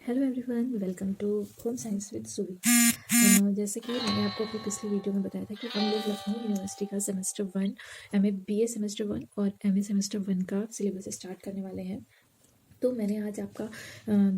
Hello everyone, welcome to home science with Suvi. जैसे कि मैंने आपको अपनी पिछली वीडियो में बताया था कि हम लोग लखनऊ यूनिवर्सिटी का सेमेस्टर 1 एमए बीए सेमेस्टर 1 और एमए सेमेस्टर 1 का सिलेबस स्टार्ट करने वाले हैं। तो मैंने आज आपका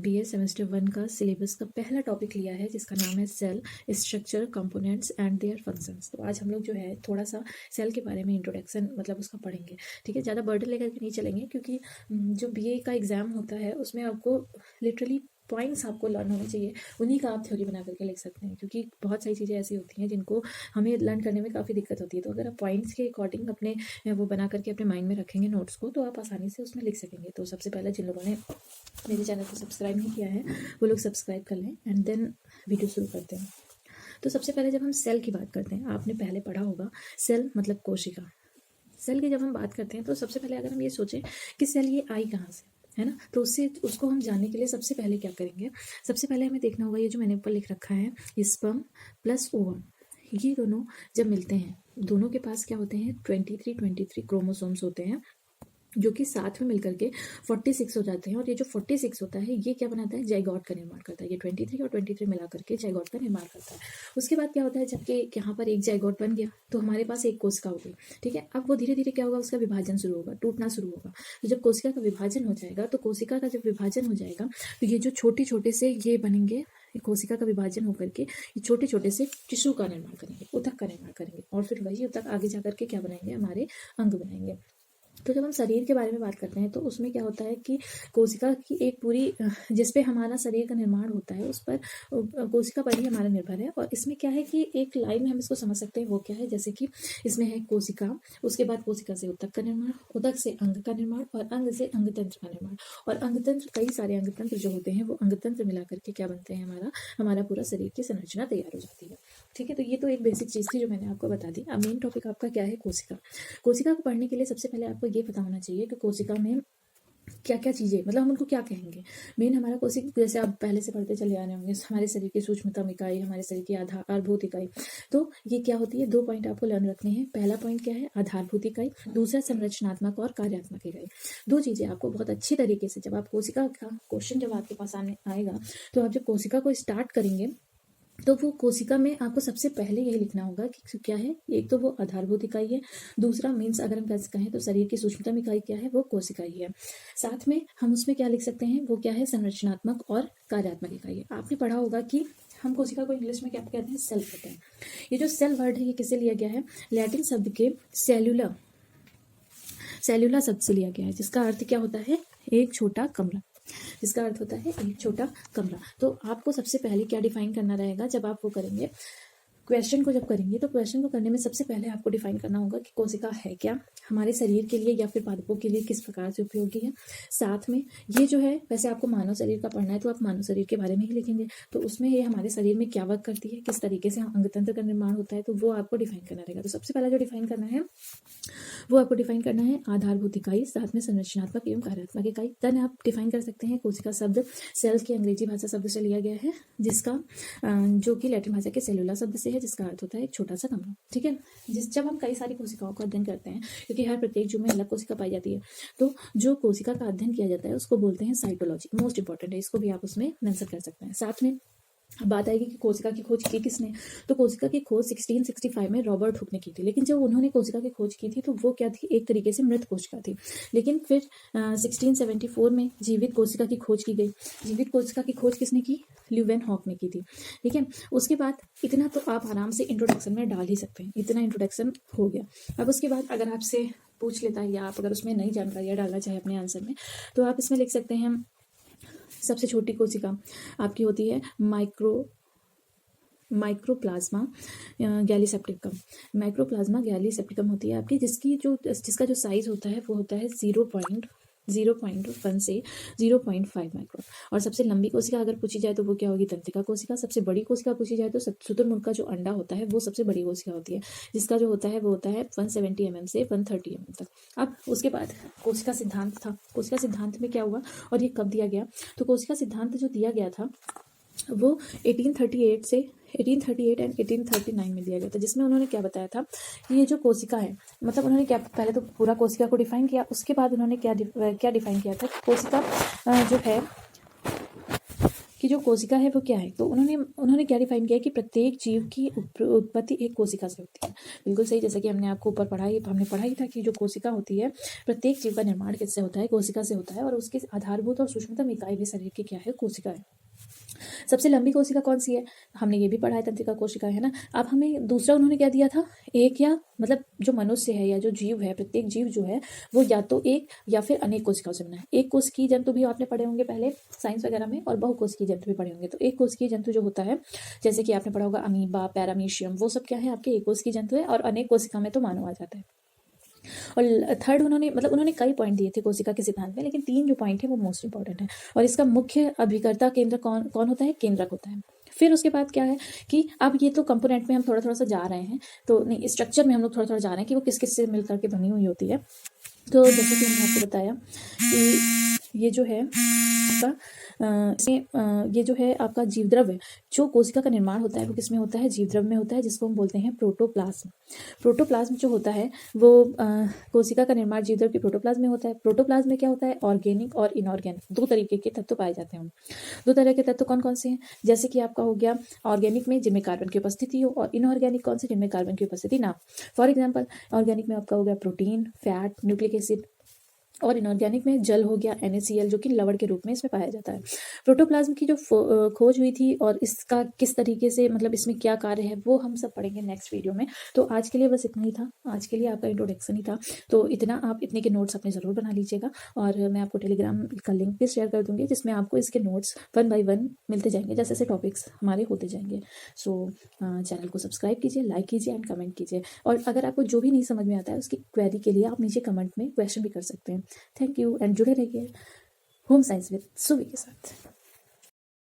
बीए सेमेस्टर 1 का सिलेबस का पहला टॉपिक लिया है जिसका नाम है cell structure, components and their functions. तो आज हम लोग जो है थोड़ा सा सेल के बारे में इंट्रोडक्शन मतलब उसका पढ़ेंगे। ठीक है, ज़्यादा बर्डन लेकर के नहीं चलेंगे क्योंकि जो बीए का एग्ज़ाम होता है उसमें आपको लिटरली पॉइंट्स आपको लर्न होने चाहिए, उन्हीं का आप थ्योरी बना करके लिख सकते हैं। क्योंकि बहुत सारी चीज़ें ऐसी होती हैं जिनको हमें लर्न करने में काफ़ी दिक्कत होती है। तो अगर आप पॉइंट्स के अकॉर्डिंग अपने वो बना करके अपने माइंड में रखेंगे नोट्स को, तो आप आसानी से उसमें लिख सकेंगे। तो सबसे पहले जिन लोगों ने मेरे चैनल को सब्सक्राइब नहीं किया है वो लोग सब्सक्राइब कर लें एंड देन वीडियो शुरू करते हैं। तो सबसे पहले जब हम सेल की बात करते हैं, आपने पहले पढ़ा होगा सेल मतलब कोशिका। सेल की जब हम बात करते हैं तो सबसे पहले अगर हम ये सोचें कि सेल ये आई कहाँ से, है ना, तो उसको हम जानने के लिए सबसे पहले क्या करेंगे, सबसे पहले हमें देखना होगा ये जो मैंने ऊपर लिख रखा है स्पर्म प्लस ओवम, ये दोनों जब मिलते हैं दोनों के पास क्या होते हैं 23 क्रोमोसोम्स होते हैं जो कि साथ में मिलकर के 46 हो जाते हैं। और ये जो 46 होता है ये क्या बनाता है, जाइगोट का निर्माण करता है। ये 23 और 23 मिला करके जाइगोट का निर्माण करता है। उसके बाद क्या होता है, जबकि यहाँ पर एक जाइगोट बन गया तो हमारे पास एक कोशिका हो गई। ठीक है, अब वो धीरे धीरे क्या होगा, उसका विभाजन शुरू होगा, टूटना शुरू होगा। तो जब कोशिका का विभाजन हो जाएगा तो कोशिका का जब विभाजन हो जाएगा तो ये जो छोटे छोटे से ये बनेंगे, कोशिका का विभाजन होकर के ये छोटे छोटे से टिश्यू का निर्माण करेंगे, ऊतक का निर्माण करेंगे और फिर वही ऊतक आगे जा करके क्या बनाएंगे, हमारे अंग बनाएंगे। तो जब हम शरीर के बारे में बात करते हैं तो उसमें क्या होता है कि कोशिका की एक पूरी जिस पे हमारा शरीर का निर्माण होता है उस पर कोशिका पर ही हमारा निर्भर है। और इसमें क्या है कि एक लाइन में हम इसको समझ सकते हैं, वो क्या है, जैसे कि इसमें है कोशिका, उसके बाद कोशिका से ऊतक का निर्माण, ऊतक से अंग का निर्माण और अंग से अंगतंत्र का निर्माण। और अंगतंत्र, कई सारे अंगतंत्र जो होते हैं वो अंगतंत्र मिला करके क्या बनते हैं, हमारा पूरा शरीर की संरचना तैयार हो जाती है। ठीक है, तो ये तो एक बेसिक चीज़ थी जो मैंने आपको बता दी। अब मेन टॉपिक आपका क्या है, कोशिका। कोशिका को पढ़ने के लिए सबसे पहले आपको ये पता होना चाहिए कि कोशिका में क्या क्या चीज़ें, मतलब हम उनको क्या कहेंगे। मेन हमारा कोशिका, जैसे आप पहले से पढ़ते चले आ रहे होंगे, हमारे शरीर की सूक्ष्मतम इकाई, हमारे शरीर की आधारभूत इकाई। तो ये क्या होती है, 2 पॉइंट आपको लर्न रखने हैं। पहला पॉइंट क्या है, आधारभूत इकाई, दूसरा संरचनात्मक और कार्यात्मक इकाई। 2 चीज़ें आपको बहुत अच्छी तरीके से, जब आप कोशिका का क्वेश्चन जब आपके पास सामने आएगा तो आप जब कोशिका को स्टार्ट करेंगे तो वो कोशिका में आपको सबसे पहले यही लिखना होगा कि क्या है, एक तो वो आधारभूत इकाई है, दूसरा मीन्स अगर हम कैसे कहें तो शरीर की सूक्ष्मतम इकाई क्या है, वो कोशिका ही है। साथ में हम उसमें क्या लिख सकते हैं, वो क्या है, संरचनात्मक और कार्यात्मक इकाई है। आपने पढ़ा होगा कि हम कोशिका को इंग्लिश में क्या कहते हैं, सेल कहते हैं। ये जो सेल वर्ड है ये किससे लिया गया है, लैटिन शब्द के सेल्यूला शब्द से लिया गया है, जिसका अर्थ क्या होता है, एक छोटा कमरा, जिसका अर्थ होता है एक छोटा कमरा। तो आपको सबसे पहले क्या डिफाइन करना रहेगा, जब आप वो करेंगे क्वेश्चन को, जब करेंगे तो क्वेश्चन को करने में सबसे पहले आपको डिफाइन करना होगा कि कोशिका है क्या, हमारे शरीर के लिए या फिर पादपों के लिए किस प्रकार से उपयोगी है। साथ में ये जो है, वैसे आपको मानव शरीर का पढ़ना है तो आप मानव शरीर के बारे में ही लिखेंगे, तो उसमें ये हमारे शरीर में क्या वर्क करती है, किस तरीके से अंगतंत्र का निर्माण होता है, तो वो आपको डिफाइन करना रहेगा। तो सबसे पहला जो डिफाइन करना है वो आपको डिफाइन करना है आधारभूत इकाई, साथ में संरचनात्मक एवं कार्यात्मक इकाई। देन आप डिफाइन कर सकते हैं कोशिका शब्द सेल्स के अंग्रेजी भाषा शब्द से लिया गया है, जिसका जो कि लैटिन भाषा के सेलुला शब्द से है, जिसका अर्थ होता है एक छोटा सा कमरा। ठीक है, जब हम कई सारी कोशिकाओं का अध्ययन करते हैं, क्योंकि हर प्रत्येक जीव में अलग कोशिका पाई जाती है, तो जो कोशिका का अध्ययन किया जाता है उसको बोलते हैं साइटोलॉजी। मोस्ट इंपॉर्टेंट है, इसको भी आप उसमें मेंशन कर सकते हैं। साथ में बात आएगी कि कोशिका की खोज की किसने, तो कोशिका की खोज 1665 में रॉबर्ट हुक ने की थी। लेकिन जब उन्होंने कोशिका की खोज की थी तो वो क्या थी, एक तरीके से मृत कोशिका थी। लेकिन फिर 1674 में जीवित कोशिका की खोज की गई। जीवित कोशिका की खोज किसने की, ल्यूवेनहॉक ने की थी। ठीक है, उसके बाद इतना तो आप आराम से इंट्रोडक्शन में डाल ही सकते हैं, इतना इंट्रोडक्शन हो गया। अब उसके बाद अगर आपसे पूछ लेता है या आप अगर उसमें नई जानकारियाँ डालना चाहे अपने आंसर में, तो आप इसमें लिख सकते हैं सबसे छोटी कोशिका आपकी होती है माइक्रोप्लाज्मा गैलीसेप्टिकम। माइक्रोप्लाज्मा गैलीसेप्टिकम होती है आपकी, जिसका जो साइज होता है वो होता है 0.1 से 0.5 माइक्रोन। और सबसे लंबी कोशिका अगर पूछी जाए तो वो क्या होगी, तंत्रिका कोशिका। सबसे बड़ी कोशिका पूछी जाए तो शुतुरमुर्ग का जो अंडा होता है वो सबसे बड़ी कोशिका होती है, जिसका जो होता है वो होता है 170 mm से 130 mm तक। अब उसके बाद कोशिका सिद्धांत था। कोशिका सिद्धांत में क्या हुआ और ये कब दिया गया, तो कोशिका सिद्धांत जो दिया गया था वो 1838 एंड 1839 में दिया गया था, जिसमें उन्होंने क्या बताया था कि ये जो कोशिका है, मतलब उन्होंने क्या, पहले तो पूरा कोशिका को डिफाइन किया, उसके बाद उन्होंने क्या डिफाइन किया था, कोशिका जो है कि जो कोशिका है वो क्या है। तो उन्होंने क्या डिफाइन किया कि प्रत्येक जीव की उत्पत्ति एक कोशिका से होती है। बिल्कुल सही, जैसा कि हमने आपको ऊपर हमने पढ़ा ही था कि जो कोशिका होती है, प्रत्येक जीव का निर्माण किससे होता है, कोशिका से होता है, और उसके आधारभूत और सूक्ष्मतम इकाई भी शरीर की क्या है, कोशिका है। सबसे लंबी कोशिका कौन सी है, हमने ये भी पढ़ा है, तंत्रिका कोशिका है ना। अब हमें दूसरा उन्होंने क्या दिया था, एक या मतलब जो मनुष्य है या जो जीव है, प्रत्येक जीव जो है वो या तो एक या फिर अनेक कोशिकाओं से बना है। एक कोशिकीय जंतु भी आपने पढ़े होंगे पहले साइंस वगैरह में, और बहुकोशिकीय जंतु भी पढ़े होंगे। तो एक कोशिकीय जंतु जो होता है, जैसे कि आपने पढ़ा होगा अमीबा, पैरामीशियम, वो सब क्या है, आपके एक कोशिकीय जंतु है, और अनेक कोशिका में तो मानव आ जाता है। और थर्ड उन्होंने कई पॉइंट दिए थे कोशिका के सिद्धांत में, लेकिन 3 जो पॉइंट है वो मोस्ट इंपॉर्टेंट है। और इसका मुख्य अभिकर्ता केंद्र कौन होता है, केंद्रक होता है। फिर उसके बाद क्या है कि अब ये तो कंपोनेंट में हम थोड़ा सा जा रहे हैं, तो नहीं, स्ट्रक्चर में हम लोग थोड़ा जा रहे हैं कि वो किस किस से मिलकर के बनी हुई होती है। तो जैसे कि मैंने आपको बताया कि ये जो है आपका ये जो है आपका जीवद्रव्य, जो कोशिका का निर्माण होता है वो किसमें होता है, जीवद्रव्य में होता है, जिसको हम बोलते हैं प्रोटोप्लाज्म। प्रोटोप्लाज्म जो होता है वो कोशिका का निर्माण जीवद्रव्य के प्रोटोप्लाज्म में होता है। प्रोटोप्लाज्म में क्या होता है, ऑर्गेनिक और इनऑर्गेनिक 2 तरीके के तत्व पाए जाते हैं। 2 तरह के तत्व कौन कौन से हैं, जैसे कि आपका हो गया ऑर्गेनिक में जिनमें कार्बन की उपस्थिति हो, और इनऑर्गेनिक कौन से, जिनमें कार्बन की उपस्थिति ना। फॉर एग्जाम्पल, ऑर्गेनिक में आपका हो गया प्रोटीन, फैट, न्यूक्लिक एसिड, और इनऑर्गेनिक में जल हो गया NaCl, जो कि लवण के रूप में इसमें पाया जाता है। प्रोटोप्लाज्म की जो खोज हुई थी और इसका किस तरीके से मतलब इसमें क्या कार्य है वो हम सब पढ़ेंगे नेक्स्ट वीडियो में। तो आज के लिए बस इतना ही था, आज के लिए आपका इंट्रोडक्शन ही था। तो आप इतने के नोट्स अपने ज़रूर बना लीजिएगा, और मैं आपको टेलीग्राम का लिंक भी शेयर कर दूंगी, जिसमें आपको इसके नोट्स 1 बाय 1 मिलते जाएंगे जैसे जैसे टॉपिक्स हमारे होते जाएंगे। सो चैनल को सब्सक्राइब कीजिए, लाइक कीजिए एंड कमेंट कीजिए। और अगर आपको जो भी नहीं समझ में आता है उसकी क्वेरी के लिए आप नीचे कमेंट में क्वेश्चन भी कर सकते हैं। थैंक यू एंड जुड़े रहिए होम साइंस विद सुवी के साथ।